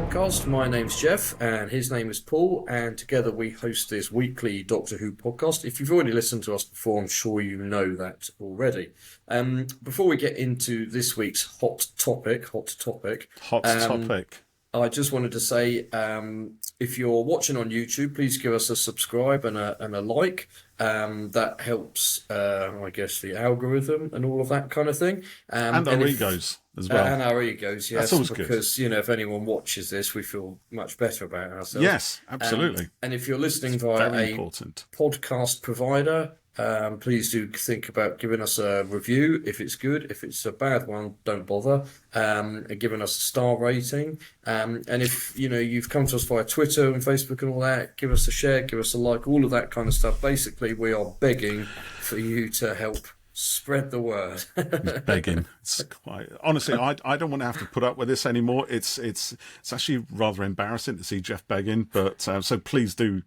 podcast. My name's Jeff and his name is Paul, and together we host this weekly Doctor Who podcast. If you've already listened to us before, I'm sure you know that already. Before we get into this week's hot topic, I just wanted to say, if you're watching on YouTube, please give us a subscribe and a like. That helps, I guess, the algorithm and all of that kind of thing. And our egos as well. And our egos, yes. That's always because, good. if anyone watches this, we feel much better about ourselves. Yes, absolutely. And if you're listening via a podcast provider, please do think about giving us a review if it's good. If it's a bad one, don't bother. And giving us a star rating. And if you've come to us via Twitter and Facebook and all that, give us a share, give us a like, all of that kind of stuff. Basically, we are begging for you to help spread the word. Begging. It's quite honestly, I don't want to have to put up with this anymore. It's actually rather embarrassing to see Jeff begging, but so please do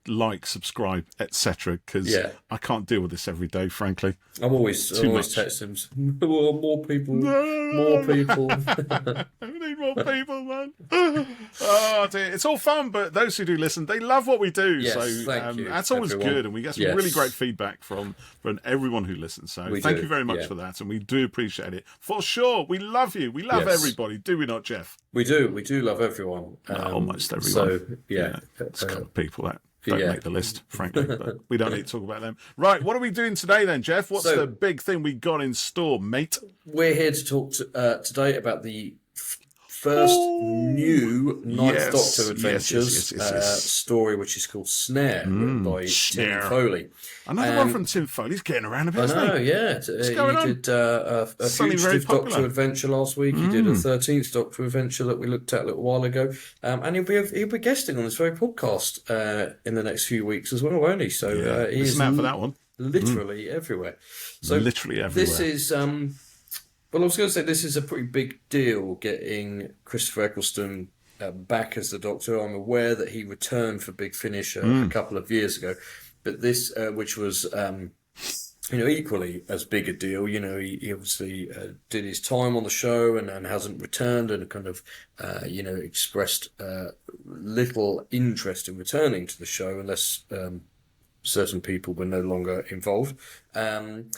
like, subscribe, etc. Because I can't deal with this every day, frankly. I'm always texting him. More people. More people. We need more people, man. Oh dear, it's all fun, but those who do listen, they love what we do. Yes, so thank you, that's always everyone. good, and we get some really great feedback from everyone who listens. So thank you very much for that, and we do appreciate it for sure. We love you. We love everybody, do we not, Jeff? We do love everyone. Almost everyone. So it's a couple of people that don't make the list, frankly, but we don't need to talk about them. Right, what are we doing today then, Jeff? What's the big thing we got in store, mate? We're here to talk today about the first new Ninth Doctor Adventures story, which is called Snare, written by Tim Foley. Another one from Tim Foley. He's getting around a bit, isn't he? What's going on? He did a Fugitive Doctor adventure last week. He did a 13th Doctor adventure that we looked at a little while ago. And he'll be guesting on this very podcast in the next few weeks as well, won't he? So he's for that one. Literally everywhere. So literally everywhere. This is... Well, I was going to say this is a pretty big deal, getting Christopher Eccleston back as the Doctor. I'm aware that he returned for Big Finish a couple of years ago, but this, which was equally as big a deal. He obviously did his time on the show and hasn't returned, and kind of expressed little interest in returning to the show unless certain people were no longer involved. And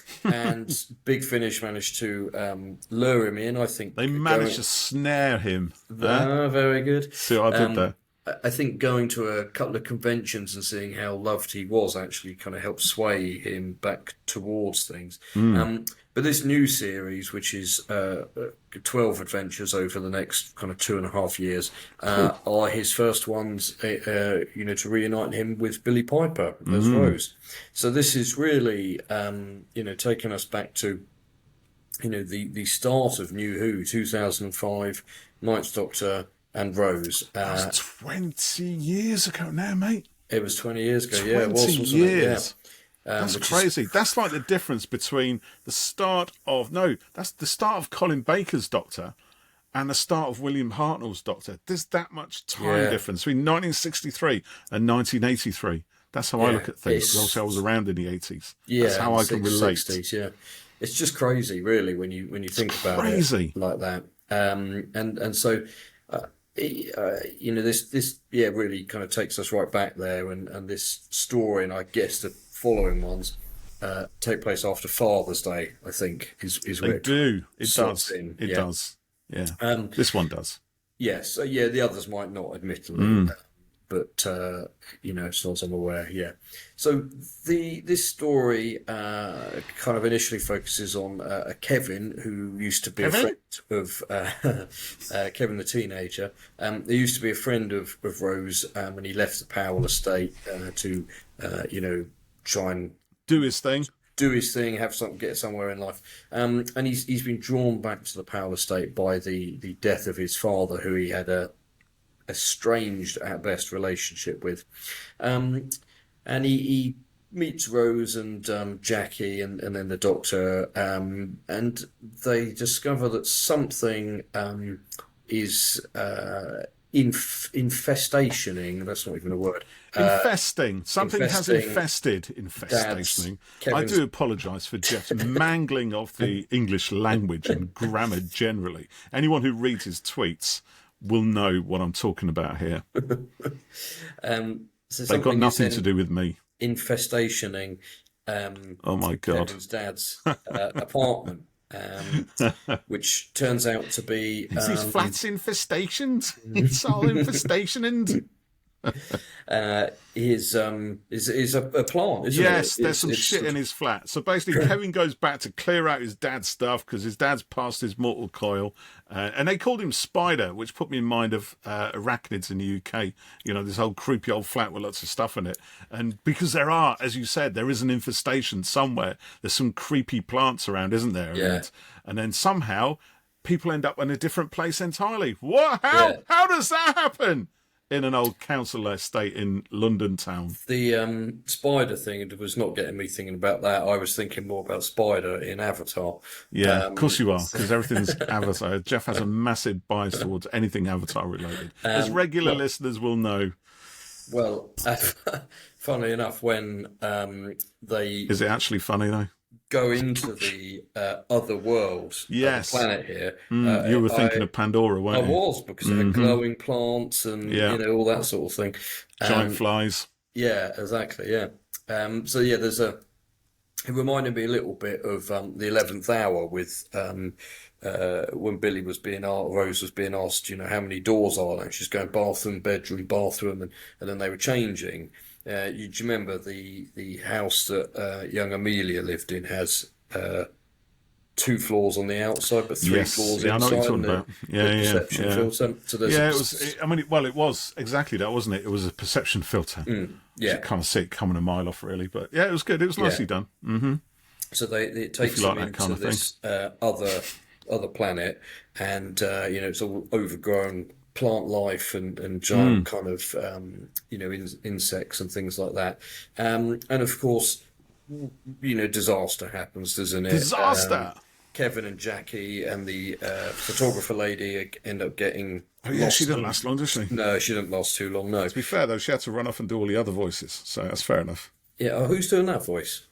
Big Finish managed to lure him in. I think they managed to snare him. Very good. See what I did there? I think going to a couple of conventions and seeing how loved he was actually kind of helped sway him back towards things. But this new series, which is 12 adventures over the next kind of 2.5 years, are his first ones, to reunite him with Billie Piper as Rose. So this is really, taking us back to, the start of New Who, 2005, Ninth Doctor and Rose. That was 20 years ago now, mate. It was 20 years ago, 20 it was, wasn't years. It? That's crazy. That's like the difference between the start of... No, that's the start of Colin Baker's Doctor and the start of William Hartnell's Doctor. There's that much time difference between 1963 and 1983. That's how I look at things. Also, I was around in the 80s. That's how I can relate. 60s, It's just crazy, really, when you think about it like that. And so... this really kind of takes us right back there, and this story, and I guess the following ones take place after Father's Day. I think is where it does. It does. Yeah. This one does. Yes. The others might not, admittedly, but as far as I'm aware, So this story kind of initially focuses on Kevin, who used to be a friend of Kevin the teenager. He used to be a friend of Rose, and he left the Powell Estate to try and do his thing, get somewhere in life. And he's been drawn back to the Powell Estate by the death of his father, who he had a estranged at best relationship with, and he meets Rose and Jackie and then the Doctor, and they discover that something is infestationing. That's not even a word. Infesting. Something has infested. Infestationing. I do apologise for Jeff's mangling of the English language and grammar generally. Anyone who reads his tweets will know what I'm talking about here. So They've got nothing to do with me. Infestationing Oh my God. Kevin's dad's apartment, which turns out to be Is these flats infestations? It's all infestation and is a plant, isn't it? yes, there's some shit in his flat. So basically, Kevin goes back to clear out his dad's stuff because his dad's passed his mortal coil, and they called him Spider, which put me in mind of arachnids in the UK. You know, this whole creepy old flat with lots of stuff in it. And because there are, as you said, there is an infestation somewhere. There's some creepy plants around, isn't there? Yeah. And then somehow people end up in a different place entirely. What? How? Yeah. How does that happen? In an old council estate in London town. The spider thing was not getting me thinking about that. I was thinking more about Spider in Avatar. Yeah, of course you are, because everything's Avatar. Jeff has a massive bias towards anything Avatar related, as regular listeners will know. Well, funnily enough, when they... Is it actually funny, though? Go into the other world, yes, the planet here. You were thinking of Pandora, weren't you? I was, because it had glowing plants and all that sort of thing. Giant flies. Yeah, exactly. Yeah. So yeah, it reminded me a little bit of the 11th Hour with when Billy was Rose was being asked, how many doors are there? And she's going bathroom, bedroom, bathroom, and then they were changing. Do you remember the house that young Amelia lived in has 2 floors on the outside, but 3 floors inside? I know what you're talking about. Perception filter. So it was exactly that, wasn't it? It was a perception filter. Yeah, you can't see it coming a mile off, really. But yeah, it was good. It was nicely done. Mm-hmm. So it takes them into this other planet, and it's all overgrown plant life and giant kind of insects and things like that, and of course disaster happens, doesn't it? Disaster. Kevin and Jackie and the photographer lady end up getting lost. She didn't last long, did she? No, she didn't last too long. No. To be fair though, she had to run off and do all the other voices, so that's fair enough. Yeah. Who's doing that voice?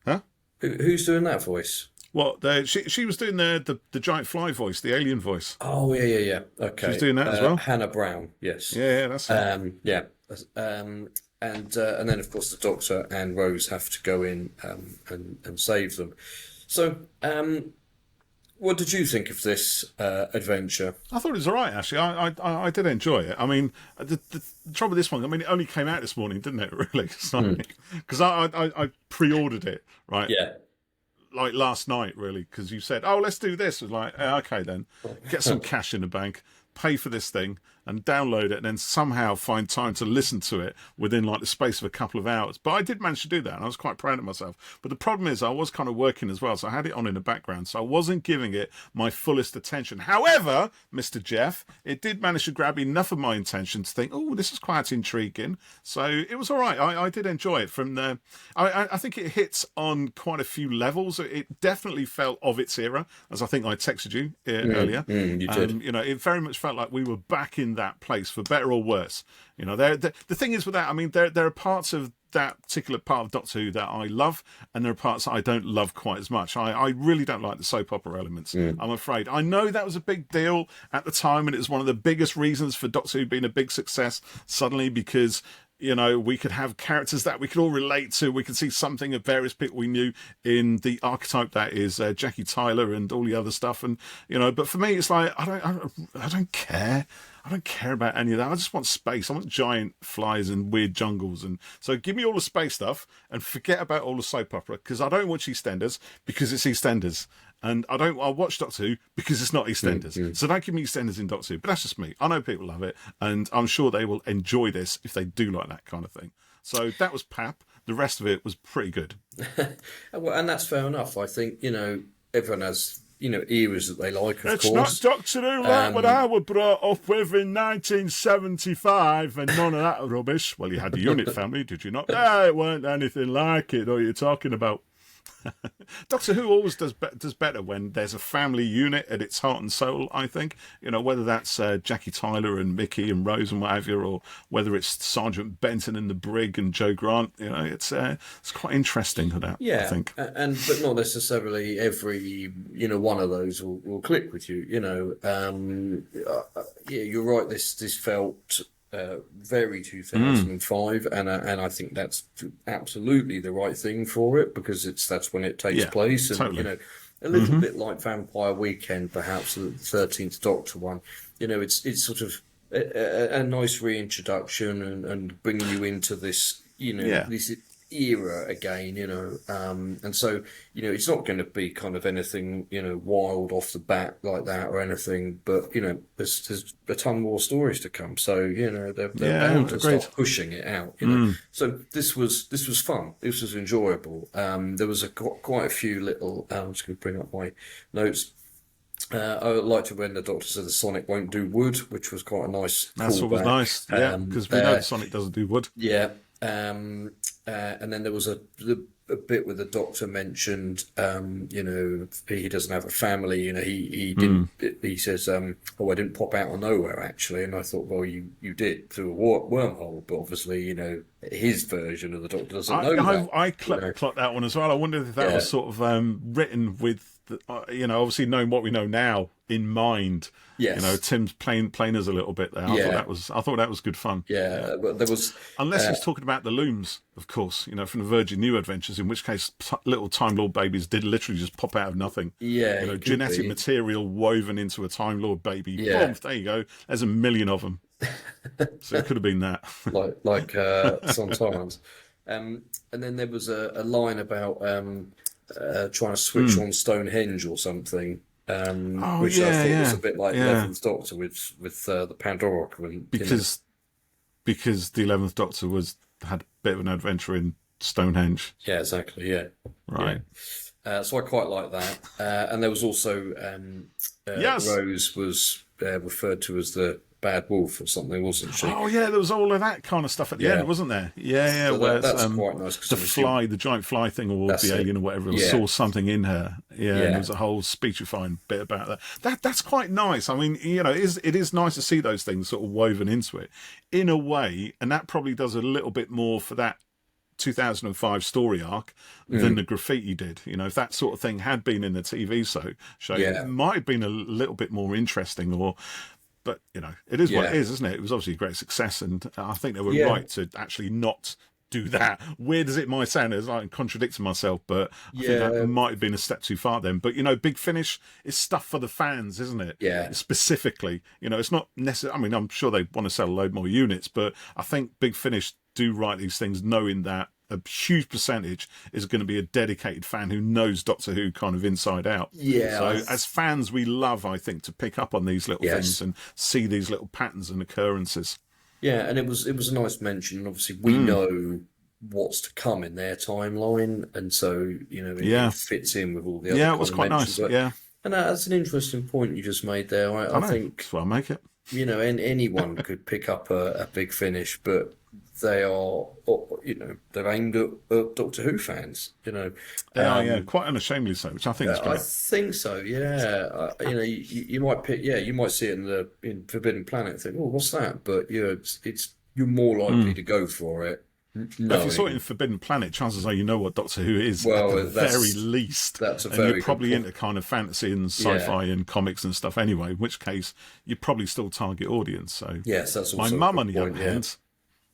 Huh? Who's doing that voice? What? She was doing the giant fly voice, the alien voice. Oh yeah. Okay. She's doing that as well. Hannah Brown. Yes. Yeah, that's her. Yeah. And then of course the Doctor and Rose have to go in and save them. So, what did you think of this adventure? I thought it was all right, actually. I did enjoy it. I mean, the trouble with this one, it only came out this morning, didn't it, really? Because I pre-ordered it, right? Yeah. Like last night, really, because you said, oh, let's do this. I was like, okay, then. Get some cash in the bank, pay for this thing, and download it, and then somehow find time to listen to it within like the space of a couple of hours. But I did manage to do that, and I was quite proud of myself. But the problem is I was kind of working as well, so I had it on in the background, so I wasn't giving it my fullest attention. However, Mr. Jeff, it did manage to grab enough of my attention to think, oh, this is quite intriguing. So it was all right. I did enjoy it. I think it hits on quite a few levels. It definitely felt of its era, as I think I texted you earlier. You did. It very much felt like we were back in that place, for better or worse. The thing is with that, there are parts of that particular part of Doctor Who that I love, and there are parts that I don't love quite as much. I really don't like the soap opera elements, I'm afraid. I know that was a big deal at the time, and it was one of the biggest reasons for Doctor Who being a big success suddenly, because we could have characters that we could all relate to. We could see something of various people we knew in the archetype that is Jackie Tyler and all the other stuff. And, but for me, it's like, I don't care. I don't care about any of that. I just want space. I want giant flies and weird jungles. And so give me all the space stuff and forget about all the soap opera, because I don't watch EastEnders because it's EastEnders. And I'll watch Doctor Who because it's not EastEnders. So don't give me EastEnders in Doctor Who. But that's just me. I know people love it, and I'm sure they will enjoy this if they do like that kind of thing. So that was pap. The rest of it was pretty good. Well, and that's fair enough. I think, everyone has, eras that they like, of course. It's not Doctor Who like what I was brought up with in 1975 and none of that rubbish. Well, you had the Unit family, did you not? No, it weren't anything like it. What are you talking about? Doctor Who always does better when there's a family unit at its heart and soul, I think. Whether that's Jackie Tyler and Mickey and Rose and what have you, or whether it's Sergeant Benton and the Brig and Joe Grant. It's quite interesting for that, I think. But not necessarily every, one of those will click with you, you're right, this felt very 2005, and I think that's absolutely the right thing for it, because that's when it takes place, and totally. A little bit like Vampire Weekend, perhaps the 13th Doctor one. It's sort of a nice reintroduction and bringing you into this, this era again, and so it's not going to be kind of anything wild off the bat like that or anything, but there's a ton more stories to come, so they're bound to start pushing it out, so this was fun, this was enjoyable. There was quite a few little, I'm just going to bring up my notes. I liked it when the Doctor said the Sonic won't do wood, which was quite a nice That's callback. always nice, because we know the Sonic doesn't do wood. And then there was a bit where the Doctor mentioned, he doesn't have a family. He didn't. He says, "Oh, I didn't pop out of nowhere, actually." And I thought, well, you did through a wormhole, but obviously, his version of the Doctor doesn't know that. I clocked that one as well. I wondered if that was sort of written with, obviously knowing what we know now in mind. Yes. Tim's playing us a little bit there. I thought that was good fun. Yeah, but there was, unless he's talking about the looms, of course, from the Virgin New Adventures, in which case little Time Lord babies did literally just pop out of nothing. Yeah, genetic material woven into a Time Lord baby. Yeah. Boom, there you go. There's a million of them. So it could have been that. like sometimes. And then there was a line about trying to switch on Stonehenge or something. Which I thought was a bit like the 11th Doctor with the Pandora. Because the 11th Doctor had a bit of an adventure in Stonehenge. Yeah, exactly, yeah. Right. Yeah. So I quite like that. And there was also Rose was referred to as the Bad Wolf or something, wasn't she? Oh, yeah, there was all of that kind of stuff at the end, wasn't there? Yeah, so that's quite nice. The giant fly thing, or the alien or whatever, saw something in her. Yeah, and there was a whole speechifying bit about that. That's quite nice. I mean, it is nice to see those things sort of woven into it in a way, and that probably does a little bit more for that 2005 story arc than the graffiti did. If that sort of thing had been in the TV show, it might have been a little bit more interesting, but it is what it is, isn't it? It was obviously a great success, and I think they were right to actually not do that. Weird as it might sound, as I'm contradicting myself, but I think that might have been a step too far then. But Big Finish is stuff for the fans, isn't it? Yeah. Specifically, it's not necessarily. I mean, I'm sure they want to sell a load more units, but I think Big Finish do write these things knowing that a huge percentage is going to be a dedicated fan who knows Doctor Who kind of inside out. Yeah. So as fans, we love, I think, to pick up on these little things and see these little patterns and occurrences. Yeah, and it was a nice mention. Obviously, we know what's to come in their timeline, and so it fits in with all the other. Yeah, it was quite nice. Yeah, and that's an interesting point you just made there. I think that's why I make it. And anyone could pick up a Big Finish, but they are, they're aimed at Doctor Who fans. They are, quite unashamedly so, which I think is great. I think so. Yeah, you might pick. Yeah, you might see it in Forbidden Planet and think, "Oh, what's that?" But it's you're more likely to go for it. No, if you saw it in Forbidden Planet, chances are you know what Doctor Who is at the very least. That's and you're probably into kind of fantasy and sci-fi and comics and stuff anyway, in which case you probably still target audience. So yes, that's also my mum, on the other hand,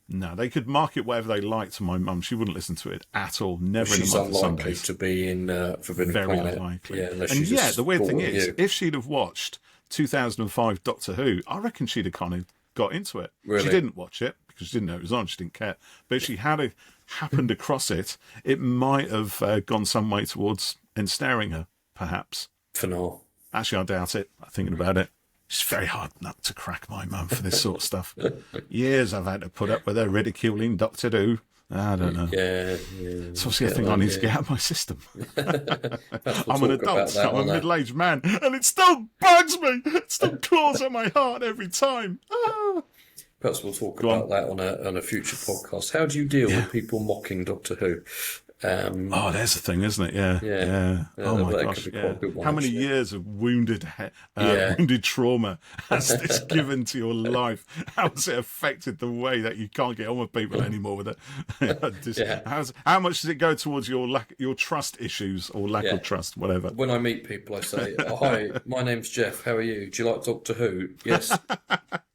no, they could market whatever they like to my mum. She wouldn't listen to it at all. Never in a month of Sundays. To be in Forbidden Very Planet. unlikely. Yeah, and the weird thing is, if she'd have watched 2005 Doctor Who, I reckon she'd have kind of got into it. Really? She didn't watch it because she didn't know it was on. She didn't care. But if she had happened across it, it might have gone some way towards ensnaring her, perhaps. For now. Actually, I doubt it. I'm thinking about it. It's very hard nut to crack, my mum, for this sort of stuff. Years I've had to put up with her ridiculing Doctor Who. I don't know. Yeah. It's obviously a thing I need to get out of my system. I'm an adult. I'm a middle-aged man, and it still bugs me. It still claws at my heart every time. Perhaps we'll talk about that on a future podcast. How do you deal with people mocking Doctor Who? Oh, there's the thing, isn't it? Yeah, Yeah. yeah. Oh my that gosh, could be yeah. quite a good one, How many actually. years of wounded Yeah. wounded trauma has this given to your life? How has it affected the way that you can't get on with people anymore with it? Yeah. How much does it go towards your trust issues or lack Yeah. of trust, whatever? When I meet people, I say, "Oh, hi, my name's Jeff. How are you? Do you like Doctor Who?" Yes.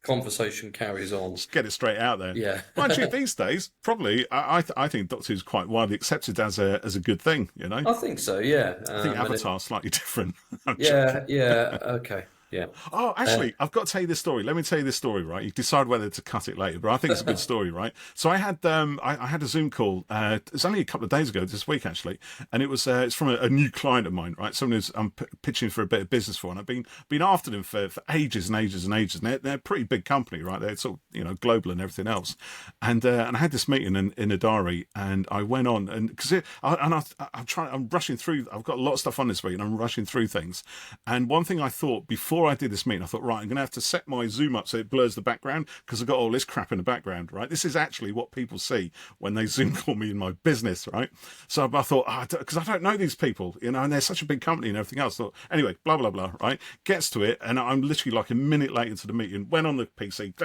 Conversation carries on. Just get it straight out there. Yeah. Mind you, these days, probably I think Doctor Who's quite widely accepted as a good thing. You know, I think so, yeah. I think Avatar's slightly different. I'm Yeah, joking. yeah, okay, yeah. Oh, actually, I've got to tell you this story. Let me tell you this story, right? You decide whether to cut it later, but I think it's a good story, right? So I had I had a Zoom call. It was only a couple of days ago, this week actually, and it's from a new client of mine, right? Someone who's I'm pitching for a bit of business for, and I've been after them for ages and ages and ages. And they're a pretty big company, right? They're sort of global and everything else. And I had this meeting in a diary, and I went on and because I'm rushing through. I've got a lot of stuff on this week, and I'm rushing through things. And one thing I thought before I did this meeting, I thought, right, I'm going to have to set my Zoom up so it blurs the background because I've got all this crap in the background, right? This is actually what people see when they Zoom call me in my business, right? So I thought, because I don't know these people, and they're such a big company and everything else. I thought, anyway, blah, blah, blah, right? Gets to it, and I'm literally like a minute late into the meeting, went on the PC,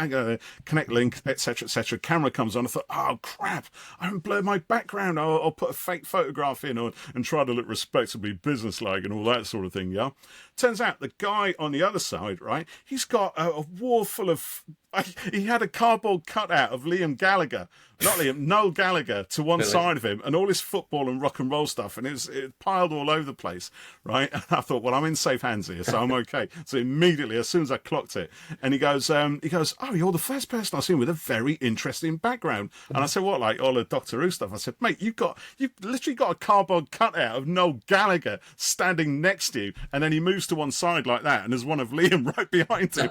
connect link, etc., etc. Camera comes on. I thought, oh, crap, I haven't blurred my background. I'll put a fake photograph in and try to look respectably businesslike and all that sort of thing, yeah? Turns out the guy on the other side, right, he's got a wall full of... He had a cardboard cutout of Noel Gallagher to one Really? side of him, and all his football and rock and roll stuff, and it piled all over the place, right? And I thought, well, I'm in safe hands here, so I'm okay. So immediately, as soon as I clocked it, and he goes, oh, you're the first person I've seen with a very interesting background. And I said, what, like all the Doctor Who stuff? I said, mate, you've literally got a cardboard cutout of Noel Gallagher standing next to you, and then he moves to one side like that, and there's one of Liam right behind him.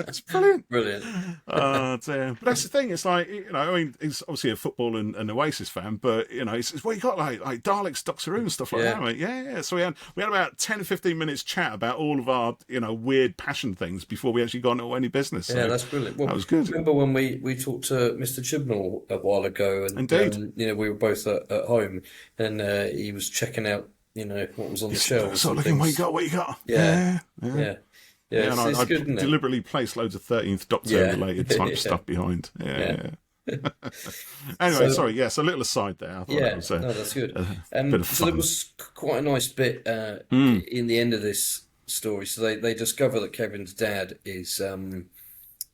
It's brilliant. Brilliant. Oh, dear. But that's the thing. It's like, I mean, he's obviously a football and Oasis fan, but, it's well, you got like Daleks, Doctor Who and stuff like that, mate. Yeah. So we had about 10, 15 minutes chat about all of our, weird passion things before we actually got into any business. So Yeah, that's brilliant. Well, that was good. Remember when we talked to Mr. Chibnall a while ago, and Indeed. we were both at home, and he was checking out, what was on the shelves. Sort of and looking, things. what you got? Yeah. Yeah. Yeah, and it's I good, isn't it? deliberately placed loads of 13th Doctor related type stuff behind. Yeah. Anyway, sorry. Yes, a little aside there. I thought that was no, that's good. bit of So there fun. was quite a nice bit in the end of this story. So they discover that Kevin's dad is so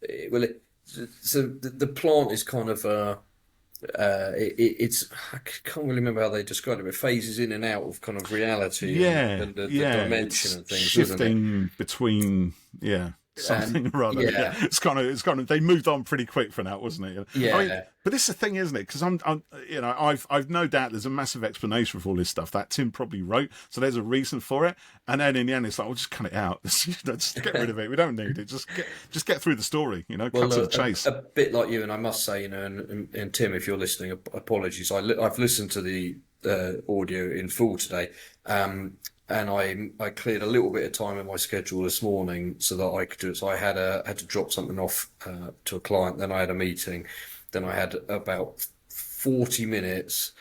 the plant is kind of it's I can't really remember how they described it, but it phases in and out of kind of reality and the dimension it's and things, shifting between something or other. yeah. It's kind of they moved on pretty quick for that, wasn't it? Yeah. I mean, but this is the thing, isn't it? Because I've no doubt there's a massive explanation for all this stuff that Tim probably wrote, so there's a reason for it. And then in the end, it's like, we'll just cut it out. Just get rid of it. We don't need it. Just get through the story. Cut to the chase. A bit like you, and I must say, and Tim, if you're listening, apologies. I've listened to the audio in full today. And I cleared a little bit of time in my schedule this morning so that I could do it. So I had to drop something off to a client. Then I had a meeting. Then I had about 40 minutes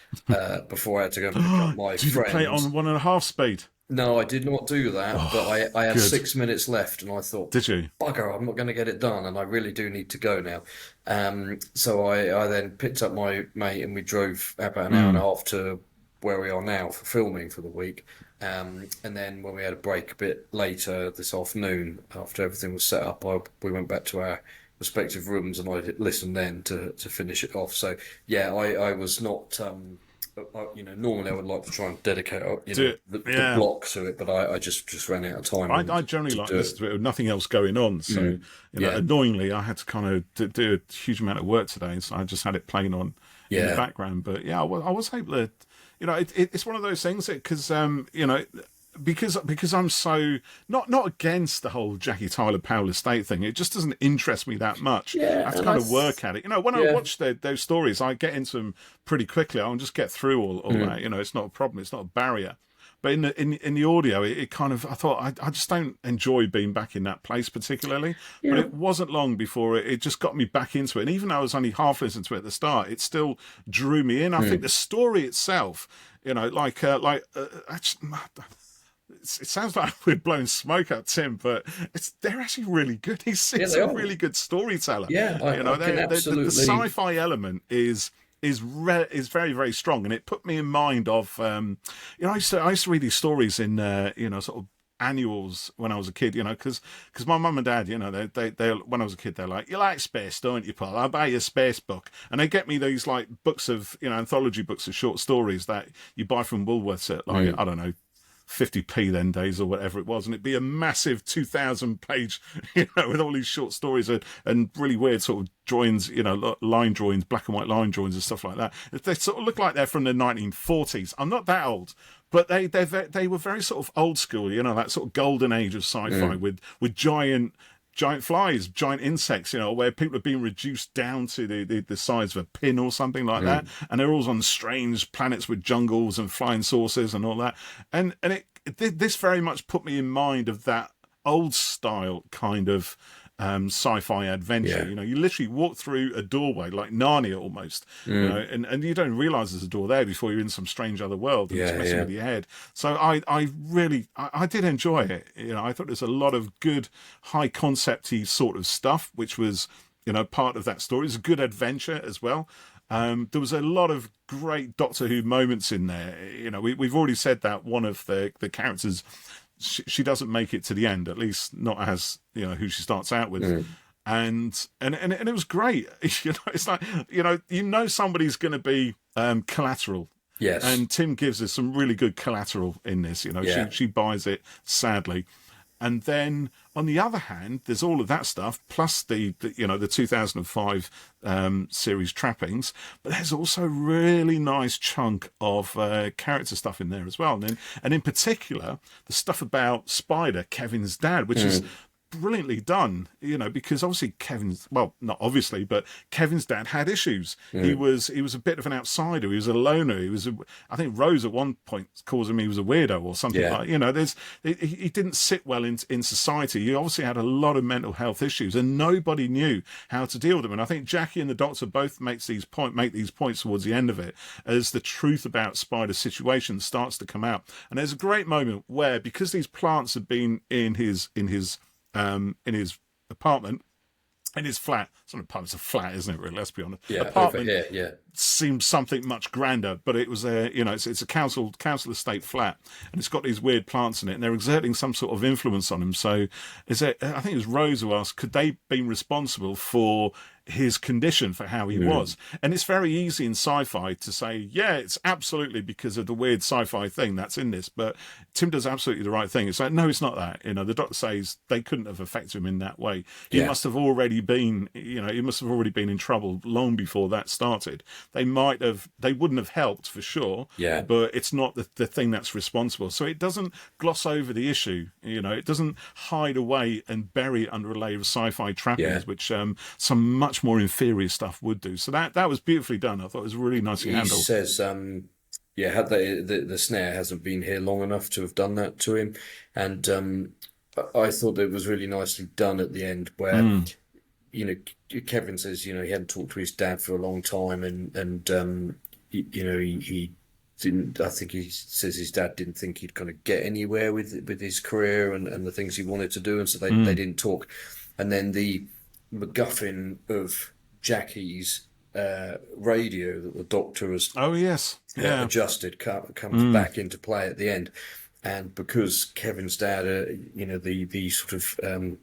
before I had to go and pick up my Did you friend. play it on 1.5 speed? No, I did not do that. But I had good. 6 minutes left, and I thought, Did you? bugger, I'm not going to get it done, and I really do need to go now. So I then picked up my mate, and we drove about an hour and a half to where we are now for filming for the week. And then when we had a break a bit later this afternoon, after everything was set up, we went back to our respective rooms, and I listened then to finish it off. So yeah, I was not, normally I would like to try and dedicate the block to it, but I just ran out of time. I generally like this to it with nothing else going on. So annoyingly, I had to kind of do a huge amount of work today, so I just had it playing on in the background. But yeah, I was able to. It's one of those things because because I'm so not against the whole Jackie Tyler Powell Estate thing. It just doesn't interest me that much. Yeah, I have to kind of work at it. When I watch those stories, I get into them pretty quickly. I'll just get through all that. It's not a problem. It's not a barrier. But in the audio, it kind of, I thought, I just don't enjoy being back in that place particularly. Yeah. But it wasn't long before it just got me back into it. And even though I was only half listening to it at the start, it still drew me in. I think the story itself, you know, actually, it sounds like we're blowing smoke at Tim, but they're actually really good. He's a really good storyteller. Yeah, the sci-fi element is very, very strong, and it put me in mind of you know, I used to read these stories in you know, sort of annuals when I was a kid, you know, because my mum and dad, you know, they when I was a kid, they're like, you like space, don't you, Paul? I'll buy you a space book. And they get me these like books of, you know, anthology books of short stories that you buy from Woolworths at like, I don't know, 50p then days or whatever it was, and it'd be a massive 2,000 page, you know, with all these short stories and really weird sort of drawings, you know, line drawings, black and white line drawings and stuff like that. They sort of look like they're from the 1940s. I'm not that old, but they were very sort of old school, you know, that sort of golden age of sci-fi with giant flies, giant insects, you know, where people are being reduced down to the size of a pin or something like that, and they're all on strange planets with jungles and flying saucers and all that, and this very much put me in mind of that old style kind of sci-fi adventure. You know, you literally walk through a doorway like Narnia almost, you know, and you don't realize there's a door there before you're in some strange other world and it's messing with your head. So I really did enjoy it. You know, I thought there's a lot of good high concepty sort of stuff, which was, you know, part of that story. It's a good adventure as well. There was a lot of great Doctor Who moments in there. You know, we've already said that one of the characters, she doesn't make it to the end, at least not as, you know, who she starts out with. And it was great. You know, it's like, you know somebody's going to be collateral. Yes. And Tim gives us some really good collateral in this. You know, she buys it, sadly. And then on the other hand, there's all of that stuff plus the you know, the 2005 series trappings, but there's also a really nice chunk of character stuff in there as well. And in particular, the stuff about Spider, Kevin's dad, which is brilliantly done, you know, because obviously not obviously, but Kevin's dad had issues. He was a bit of an outsider. He was a loner. I think Rose at one point calls him he was a weirdo or something like, you know, he didn't sit well in society. He obviously had a lot of mental health issues and nobody knew how to deal with them. And I think Jackie and the Doctor both make these points towards the end of it as the truth about Spider's situation starts to come out. And there's a great moment where, because these plants have been in his apartment, in his flat. It's not an apartment, it's a flat, isn't it, really? Let's be honest. Apartment seems something much grander, but it was it's a council estate flat, and it's got these weird plants in it, and they're exerting some sort of influence on him. So I think it was Rose who asked, could they be responsible for his condition, for how he was? And it's very easy in sci-fi to say, yeah, it's absolutely because of the weird sci-fi thing that's in this, but Tim does absolutely the right thing. It's like, no, it's not that. You know, the Doctor says they couldn't have affected him in that way. He must have already been, you know, he must have already been in trouble long before that started. They wouldn't have helped for sure, but it's not the thing that's responsible. So it doesn't gloss over the issue, you know, it doesn't hide away and bury it under a layer of sci-fi trappings, which some much more inferior stuff would do. So that was beautifully done. I thought it was really nicely handled. He says, had the snare hasn't been here long enough to have done that to him, and I thought it was really nicely done at the end, where you know, Kevin says, you know, he hadn't talked to his dad for a long time, and you know, he didn't. I think he says his dad didn't think he'd kind of get anywhere with his career and the things he wanted to do, and so they didn't talk. And then the MacGuffin of Jackie's radio that the Doctor has adjusted comes back into play at the end, and because Kevin's dad, you know, the sort of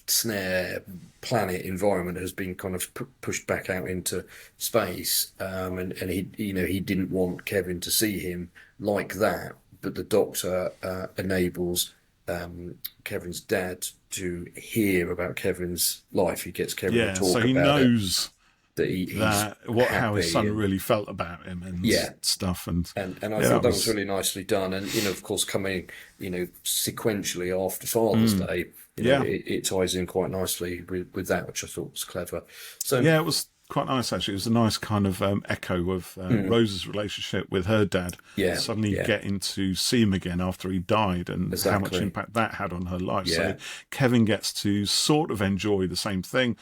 Snare planet environment has been kind of pushed back out into space, and he didn't want Kevin to see him like that, but the Doctor enables Kevin's dad to hear about Kevin's life. He gets Kevin to talk about it. So he knows that how his son really felt about him and stuff. And I thought that was really nicely done. And, you know, of course, coming, you know, sequentially after Father's Day, you know, it ties in quite nicely with that, which I thought was clever. So it was quite nice, actually. It was a nice kind of echo of Rose's relationship with her dad. Yeah, suddenly getting to see him again after he died, and how much impact that had on her life. Yeah. So Kevin gets to sort of enjoy the same thing,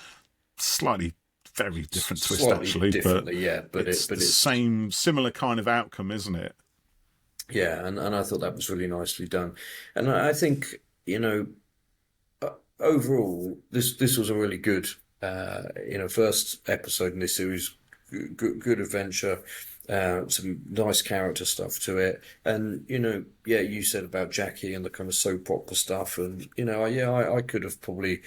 slightly very different twist, actually, but it's the same, similar kind of outcome, isn't it? Yeah, and I thought that was really nicely done. And I think, overall, this was a really good, first episode in this series. Good adventure, some nice character stuff to it. And, you said about Jackie and the kind of soap opera stuff. And, I could have probably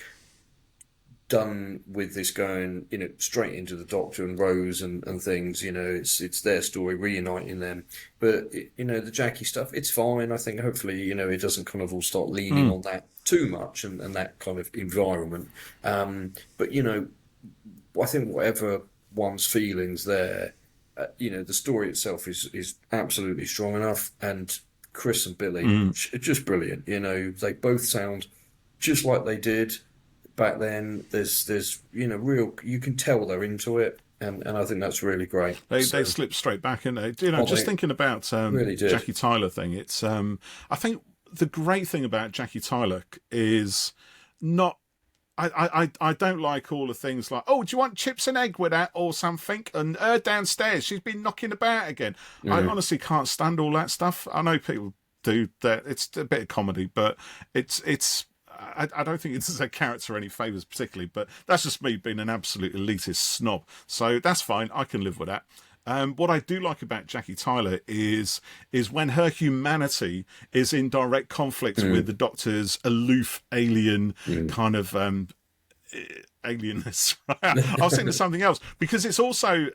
done with this going, straight into the Doctor and Rose and things. It's their story, reuniting them. But the Jackie stuff, it's fine. I think hopefully it doesn't kind of all start leaning on that too much and that kind of environment. But I think whatever one's feelings there, the story itself is absolutely strong enough. And Chris and Billie, just brilliant. They both sound just like they did back then. There's real, you can tell they're into it, and I think that's really great. They slip straight back in it. Thinking about really Jackie Tyler thing, it's I think the great thing about Jackie Tyler is not, I don't like all the things like, oh, do you want chips and egg with that or something? And her downstairs, she's been knocking about again. I honestly can't stand all that stuff. I know people do that. It's a bit of comedy, but it's I don't think it does her character any favours particularly, but that's just me being an absolute elitist snob. So that's fine. I can live with that. What I do like about Jackie Tyler is when her humanity is in direct conflict with the Doctor's aloof alien kind of alienness. I was thinking of something else, because it's also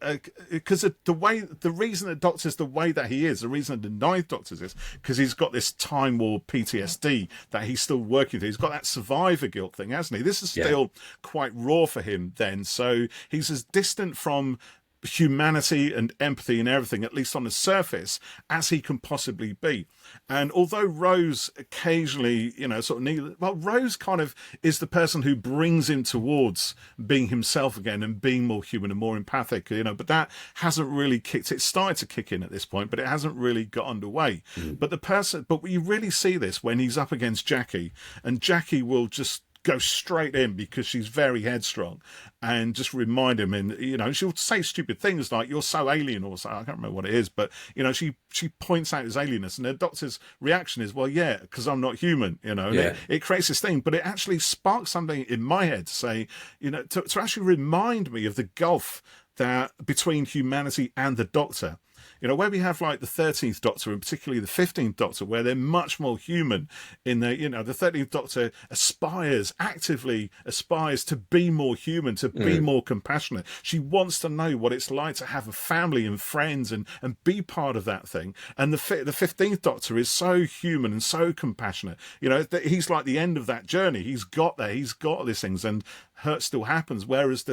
because the reason the Doctor's the way that he is, the reason the Ninth Doctor's is because he's got this Time War PTSD that he's still working through. He's got that survivor guilt thing, hasn't he? This is still quite raw for him then, so he's as distant from humanity and empathy and everything, at least on the surface, as he can possibly be. And although Rose occasionally, Rose kind of is the person who brings him towards being himself again and being more human and more empathic, but that hasn't really kicked. It started to kick in at this point, but it hasn't really got underway. But we really see this when he's up against Jackie, and Jackie will just go straight in because she's very headstrong and just remind him, and she'll say stupid things like, you're so alien, or something. I can't remember what it is, but she points out his alienness, and the Doctor's reaction is, well, yeah, because I'm not human, and it creates this thing, but it actually sparks something in my head to say, to actually remind me of the gulf that between humanity and the Doctor. Where we have like the 13th Doctor and particularly the 15th Doctor, where they're much more human in the 13th Doctor actively aspires to be more human, to be more compassionate. She wants to know what it's like to have a family and friends and be part of that thing. And the 15th Doctor is so human and so compassionate. He's like the end of that journey. He's got there. He's got these things, and hurt still happens. Whereas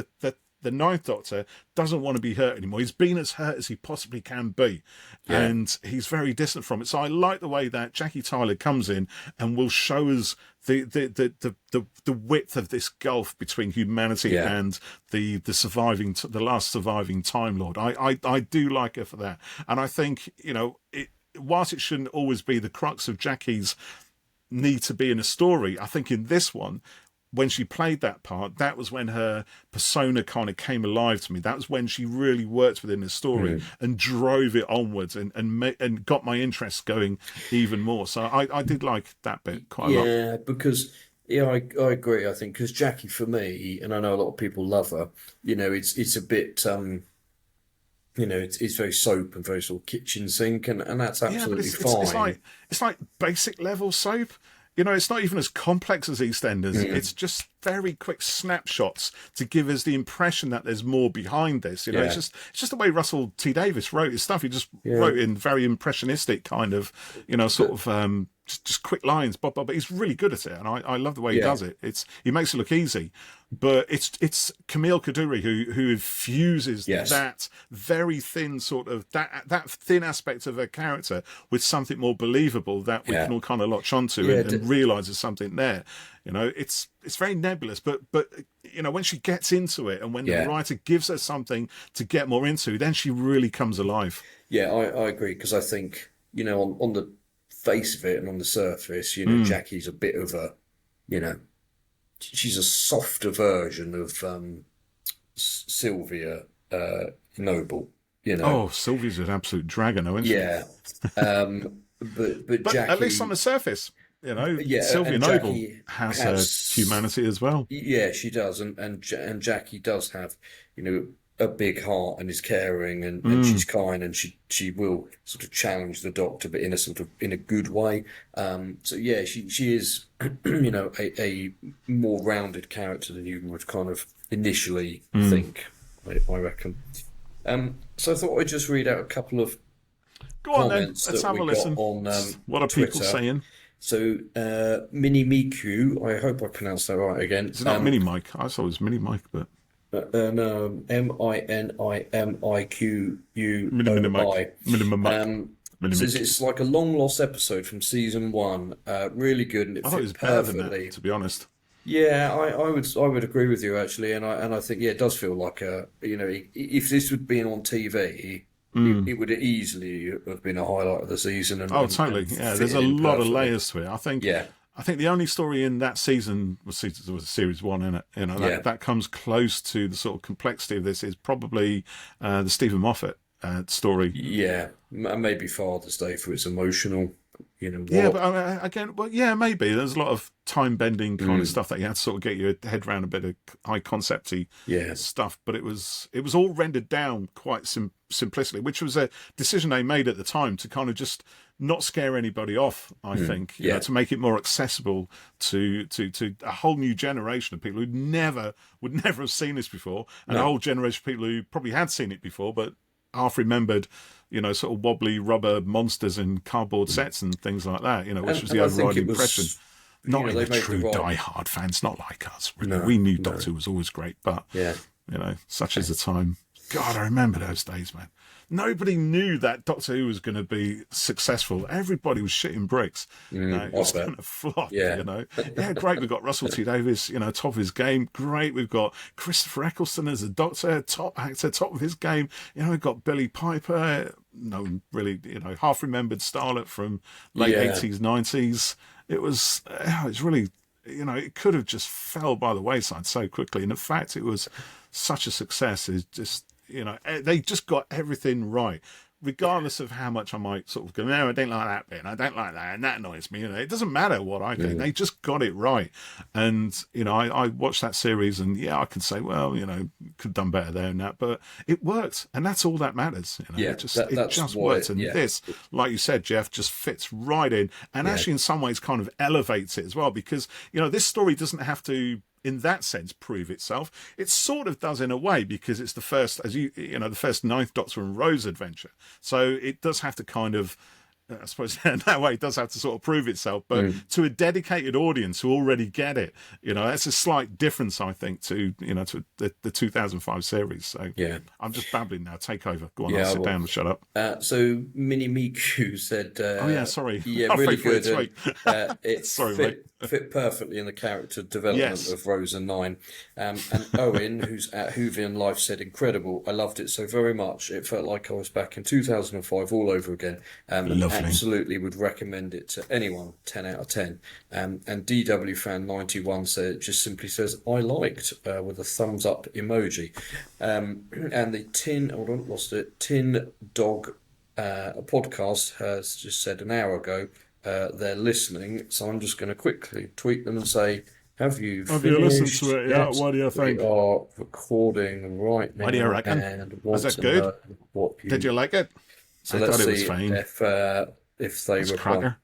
the Ninth Doctor doesn't want to be hurt anymore. He's been as hurt as he possibly can be, and he's very distant from it. So I like the way that Jackie Tyler comes in and will show us the width of this gulf between humanity and the last surviving Time Lord. I do like her for that, and I think whilst it shouldn't always be the crux of Jackie's need to be in a story, I think in this one, when she played that part, that was when her persona kind of came alive to me. That was when she really worked within the story and drove it onwards and got my interest going even more. So I did like that bit quite a lot. Yeah, because I agree. I think because Jackie, for me, and I know a lot of people love her, it's a bit it's very soap and very sort of kitchen sink, and that's absolutely fine. It's like basic level soap. It's not even as complex as EastEnders. It's just very quick snapshots to give us the impression that there's more behind this. It's just the way Russell T Davies wrote his stuff. He just wrote in very impressionistic kind of, just quick lines, but he's really good at it, and I love the way he does it. He makes it look easy, but it's Camille Kaduri who infuses that very thin sort of that thin aspect of her character with something more believable that we can all kind of latch onto and realise there's something there. You know, it's very nebulous, but you know, when she gets into it and when the writer gives her something to get more into, then she really comes alive. Yeah, I agree, because I think, you know, on the face of it and on the surface, you know, Jackie's a bit of a, you know, she's a softer version of Sylvia Noble. You know, oh, Sylvia's an absolute dragon, isn't she? Yeah, but Jackie, at least on the surface. You know, yeah, Sylvia Noble has her humanity as well. Yeah, she does, and Jackie does have, you know, a big heart and is caring and she's kind, and she will sort of challenge the Doctor, but in a good way. So yeah, she is, you know, a more rounded character than you would kind of initially think. I reckon. So I thought I'd just read out a couple of comments then. Let's have a listen. On what are Twitter. People saying? So, Mini Miku, I hope I pronounced that right again. It's not Mini Mike. I thought it was Mini Mike, but... no, MINIMIQUOI. Says it's like a long-lost episode from season 1. Really good, and I thought it was better than that, to be honest. Yeah, I would agree with you, actually, and I think, yeah, it does feel like you know, if this had been on TV... It would easily have been a highlight of the season. Totally. Yeah, there's a lot of layers to it. I think the only story in that season was series 1, in it. You know, that comes close to the sort of complexity of this is probably the Stephen Moffat story. Yeah, maybe Father's Day for its emotional. You know, yeah, but again, well, yeah, maybe there's a lot of time bending kind of stuff that you had to sort of get your head around, a bit of high concepty stuff. But it was all rendered down quite simplistically, which was a decision they made at the time to kind of just not scare anybody off. I think, you know, to make it more accessible to a whole new generation of people who would never have seen this before, and a whole generation of people who probably had seen it before, but half remembered, you know, sort of wobbly rubber monsters and cardboard sets and things like that, you know, which was the overriding impression. Not in the true die-hard fans, not like us. We knew Doctor was always great, but, you know, such is the time. God, I remember those days, man. Nobody knew that Doctor Who was going to be successful. Everybody was shitting bricks. You know, it was going to flop, you know. Yeah, great. We've got Russell T Davies, you know, top of his game. Great. We've got Christopher Eccleston as a Doctor, top actor, top of his game. You know, we've got Billie Piper, no, really, you know, half-remembered starlet from late 80s, 90s. It was, it's really, you know, it could have just fell by the wayside so quickly. And the fact it was such a success is just, you know, they just got everything right, regardless of how much I might sort of go, no, I don't like that bit, and I don't like that, and that annoys me. You know, it doesn't matter what I think. They just got it right. And, you know, I watched that series, and I can say, well, you know, could have done better there and that, but it worked, and that's all that matters. You know, it just worked. And this, like you said, Jeff, just fits right in, and actually in some ways kind of elevates it as well, because, you know, this story doesn't have to, in that sense, prove itself. It sort of does in a way, because it's the first, as you know, the first Ninth Doctor and Rose adventure. So it does have to kind of, I suppose in that way, it does have to sort of prove itself. But to a dedicated audience who already get it, you know, that's a slight difference, I think, to, you know, to the 2005 series. So I'm just babbling now. Take over. Go on, I'll sit down and shut up. So Mini Miku said, sorry. Yeah, really good. It sorry, fit perfectly in the character development of Rose and Nine. And Owen, who's at Whovian Life, said, incredible. I loved it so very much. It felt like I was back in 2005 all over again. Absolutely would recommend it to anyone. 10 out of 10. And DW fan 91 just simply says, I liked, with a thumbs up emoji. And the Tin Dog podcast has just said an hour ago they're listening, so I'm just going to quickly tweet them and say, have you listened to it? Yeah, what do you think? We are recording right now. What do you reckon? Was it good? Did you like it? So I let's thought it was see fine. if they reply.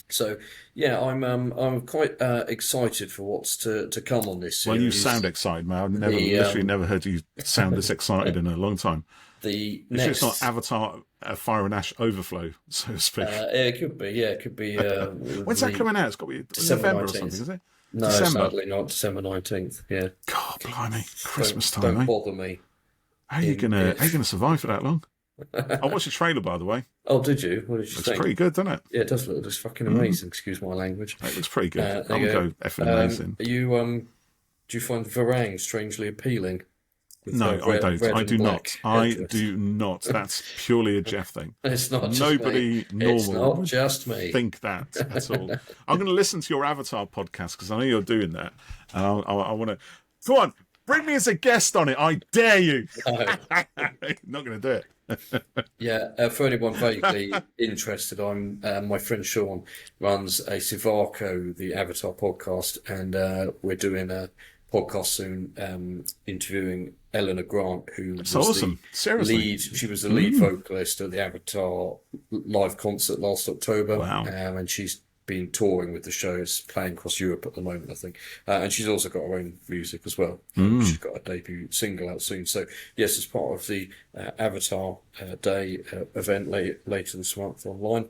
So yeah, I'm quite excited for what's to come on this Well, you series. sound excited, man. I've The literally never heard you sound this excited in a long time. the It's just not next Avatar Fire and Ash overflow, so to speak. it could be, yeah, it could be When's that the coming out? It's got to be December November or 19th. something, is it? No, December. sadly not December 19th. Yeah, God, blimey, Christmas don't, time, don't eh? bother me. How are you gonna survive for that long? I watched the trailer, by the way. Oh, did you? What did you Looks think? pretty good, doesn't it? Yeah, it does look just fucking amazing. Excuse my language. It looks pretty good. There I you would go. go effing amazing. Are you do you find Varang strangely appealing? With No, the I don't. red I and do not. black I headdress? do not. That's purely a Jeff thing. It's not just Nobody me. normal It's not would just me. think that at all. I'm going to listen to your Avatar podcast because I know you're doing that, and I want to. Go on, bring me as a guest on it. I dare you. No. Not going to do it. Yeah, for anyone vaguely interested, my friend Sean runs a Sivaco, the Avatar podcast, and we're doing a podcast soon, interviewing Eleanor Grant, who That's was awesome. the Seriously. lead. She was the lead vocalist at the Avatar live concert last October. Wow. And she's been touring with the shows, playing across Europe at the moment, I think. And she's also got her own music as well. She's got a debut single out soon. So, yes, as part of the Avatar Day event later this month online,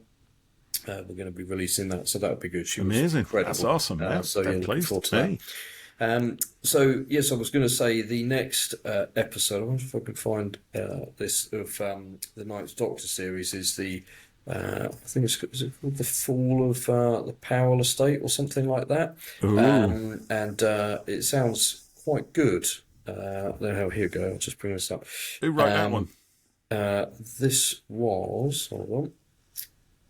we're going to be releasing that. So that would be good. She was Amazing. incredible. That's awesome, man. So, yeah, looking forward to Hey. that. So yes, I was going to say the next episode. I wonder if I can find this of the Ninth Doctor series is the I think is it called the Fall of the Powell Estate or something like that. And it sounds quite good. Here we go. I'll just bring this up. Who wrote that one? This was, hold on,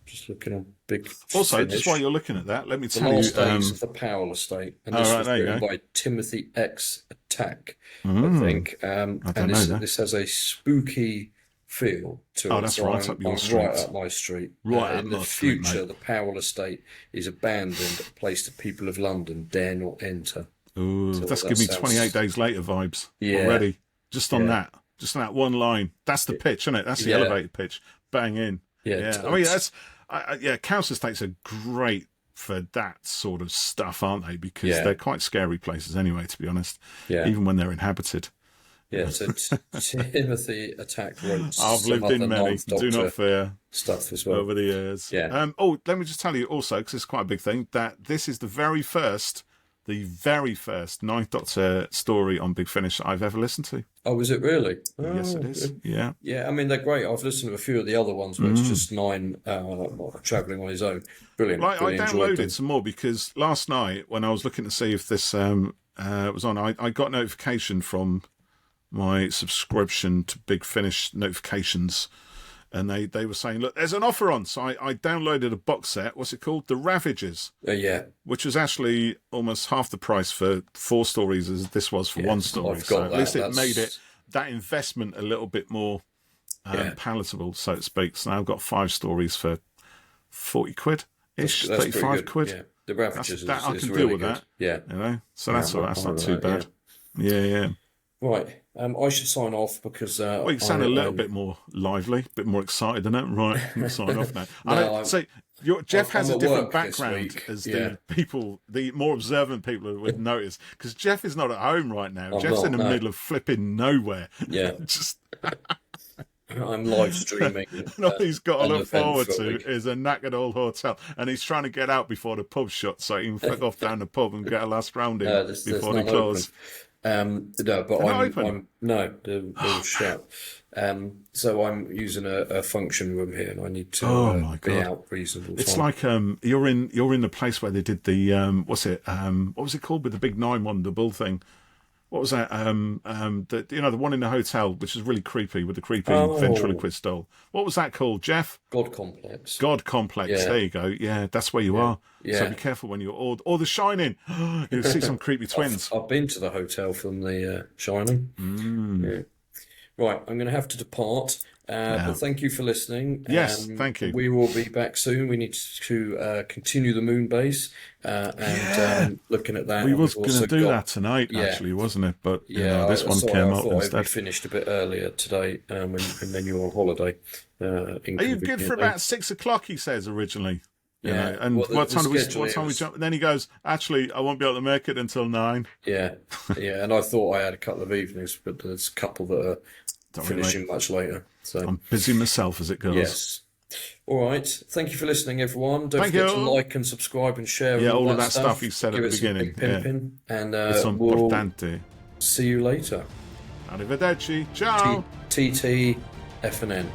just looking on Big Also, Finish. just while you're looking at that, let me The tell you. Last Days of the Powell Estate, and this was there you written go. by Timothy X. Attack, I think. And don't know that. this has a spooky feel to it. Oh, that's so right I'm, up your I'm street. right up my street. Right up in the my street, future, mate. the Powell Estate is abandoned, a place the people of London dare not enter. Ooh, So that's that giving me sounds- 28 Days Later vibes Yeah. already. Just on Yeah. that one line. That's the pitch, isn't it? That's the Yeah. elevated pitch. Bang in. Yeah, I mean, council estates are great for that sort of stuff, aren't they? Because Yeah. they're quite scary places anyway, to be honest. Yeah. Even when they're inhabited. Yeah, so Timothy Attack wrote I've some lived other in many. Ninth Do Doctor not fear. stuff as well. Over the years. Yeah. Let me just tell you also, because it's quite a big thing, that this is the very first Ninth Doctor story on Big Finish I've ever listened to. Oh, is it really? Yes, it Oh, is. good. Yeah. Yeah, I mean, they're great. I've listened to a few of the other ones where it's just Nine travelling on his own. Brilliant. Like, really I enjoyed them. downloaded some more because last night when I was looking to see if this was on, I got notification from my subscription to Big Finish notifications, and they were saying, look, there's an offer on. So I downloaded a box set. What's it called? The Ravagers, Yeah. which was actually almost half the price for 4 stories as this was for one story. I've So got at that. least it That's- made that investment a little bit more Yeah. palatable, so to speak. So now I've got 5 stories for 40 quid ish, That's pretty 35 good. quid. Yeah. The Ravagers That I is can really deal with good. that. Yeah. You know, so that's all right. That's I'm not all too right, bad. Yeah. Right. I should sign off because Well, you sound a little bit more lively, a bit more excited than it. Right, I'm sign off now. No, So Jeff has I'm a at different work this background week. as Yeah. the more observant people would notice, because Jeff is not at home right now. I'm Jeff's not, in the no. middle of flipping nowhere. Yeah. Just I'm live streaming. and all he's got to an look event forward for a to week. is a knackered old hotel, and he's trying to get out before the pub shuts, so he can flick off down the pub and get a last round in There's before they none close. open. No, but They're not open? I'm no, they're all shut. So I'm using a function room here, and I need to Oh, my be God. out reasonable It's time. like you're in the place where they did the what was it called with the big 9-1 the bull thing? What was that? The one in the hotel, which is really creepy with the creepy ventriloquist doll. What was that called, Jeff? God complex. God Complex. Yeah. There you go. Yeah, that's where you are. Yeah. So be careful when you're or The Shining. You'll see some creepy twins. I've been to the hotel from The Shining. Yeah. Right, I'm going to have to depart. But thank you for listening. Yes, thank you. We will be back soon. We need to continue the moon base and looking at that. We We've was going also to do got- that tonight, Yeah. actually, wasn't it? But Yeah, this one sorry, came I up thought instead. we finished a bit earlier today, and then you were on holiday. Are you good for about 6 o'clock? He says originally. You Yeah. know, and Well, what the time do we schedule jump? And then he goes, actually, I won't be able to make it until 9. Yeah, yeah, and I thought I had a couple of evenings, but there's a couple that are Don't worry, finishing much later. So I'm busy myself as it goes. yes. All right. Thank you for listening, everyone. Don't Thank forget you. to like and subscribe and share. Yeah, all that stuff you said at Give the it some beginning. big pimping, and It's we'll importante. see you later. Arrivederci. Ciao. TT FNN.